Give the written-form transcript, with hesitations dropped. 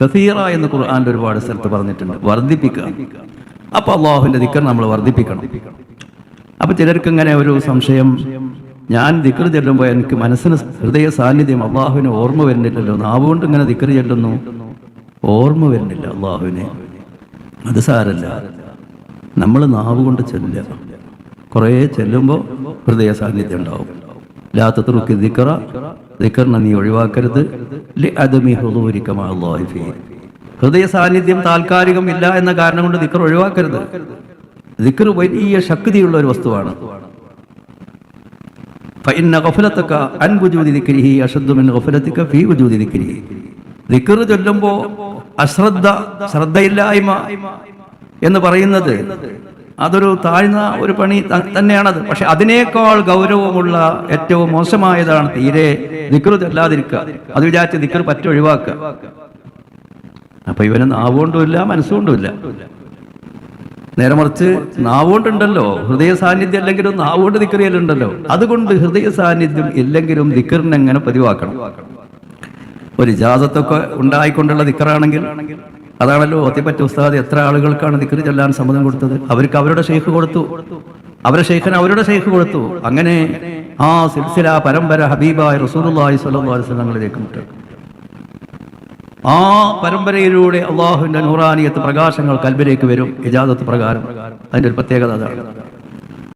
കസീറ എന്ന് ഖുർആനിൽ ഒരുപാട് സ്ഥലത്ത് പറഞ്ഞിട്ടുണ്ട്, വർദ്ധിപ്പിക്കുക. അപ്പൊ അള്ളാഹുവിന്റെ ദിക്ർ നമ്മൾ വർദ്ധിപ്പിക്കണം. അപ്പൊ ചിലർക്ക് ഇങ്ങനെ ഒരു സംശയം, ഞാൻ ദിക്ർ ചെല്ലുമ്പോൾ എനിക്ക് മനസ്സിന് ഹൃദയ സാന്നിധ്യം അള്ളാഹുവിനെ ഓർമ്മ വരുന്നില്ലല്ലോ, നാവുകൊണ്ട് ഇങ്ങനെ ദിക്ർ ചെല്ലുന്നു, ഓർമ്മ വരുന്നില്ല അള്ളാഹുവിനെ. അത് സാരല്ല, നമ്മൾ നാവ് കൊണ്ട് ചെല്ലുക. കുറേ ചെല്ലുമ്പോൾ ഹൃദയ സാന്നിധ്യം ഉണ്ടാവും. ലാ തത്റുക്കി ദിക്റ, ദിക്റിനെ നീ ഒഴിവാക്കരുത്. ലിഅദമി ഹുദൂരിക മഅല്ലാഹി ഫീഹി, ഹൃദയ സാന്നിധ്യം താൽക്കാലികം ഇല്ല എന്ന കാരണം കൊണ്ട് ദിക്ർ ഒഴിവാക്കരുത്. ദിക്ർ വലിയ ശക്തിയുള്ള ഒരു വസ്തുവാണ്. ഫഇന്ന ഗഫലതക അൻ വുജൂദി ദിക്രിഹി അശദ്ദു മിൻ ഗഫലതിക ഫീ വുജൂദി ദിക്രിഹി. ദിക്ർ ചൊല്ലുമ്പോൾ ശ്രദ്ധയില്ലായ്മ എന്ന് പറയുന്നത് അതൊരു താഴ്ന്ന ഒരു പണി തന്നെയാണത്. പക്ഷെ അതിനേക്കാൾ ഗൗരവമുള്ള ഏറ്റവും മോശമായതാണ് തീരെ ദിക്ർ ചൊല്ലാതിരിക്കുക. അത് വിചാരിച്ച് ദിക്ർ ഒഴിവാക്കുക. അപ്പൊ ഇവന് നാവുകൊണ്ടുമില്ല മനസ്സുകൊണ്ടുമില്ല. നേരെ മറിച്ച് നാവുകൊണ്ടുണ്ടല്ലോ, ഹൃദയ സാന്നിധ്യം ഇല്ലെങ്കിലും നാവുകൊണ്ട് ദിക്ർ ചെയ്യലുണ്ടല്ലോ. അതുകൊണ്ട് ഹൃദയ സാന്നിധ്യം ഇല്ലെങ്കിലും ദിക്റിനെ എങ്ങനെ പതിവാക്കണം. ഒരു ഇജാസത്തൊക്കെ ഉണ്ടായിക്കൊണ്ടുള്ള ദിക്റാണെങ്കിൽ അതാണല്ലോ ഒത്തിപ്പറ്റ ഉസ്താദ് എത്ര ആളുകൾക്കാണ് ദിക്ർ ചൊല്ലാൻ സമ്മതം കൊടുത്തത്. അവർക്ക് അവരുടെ ഷെയ്ഖ് കൊടുത്തു, അവരുടെ ഷെയ്ഖിന് അവരുടെ ഷെയ്ഖ് കൊടുത്തു. അങ്ങനെ ആ സിൽസില പരമ്പര ഹബീബായ റസൂലുള്ളാഹി സ്വല്ലല്ലാഹു അലൈഹി വസല്ലമയിലേക്ക് മുട്ടി. ആ പരമ്പരയിലൂടെ അള്ളാഹുവിന്റെ നൂറാനിയത്ത് പ്രകാശങ്ങൾ കൽബിലേക്ക് വരും ഇജാസത്ത് പ്രകാരം. അതിന്റെ ഒരു പ്രത്യേകത അതാണ്.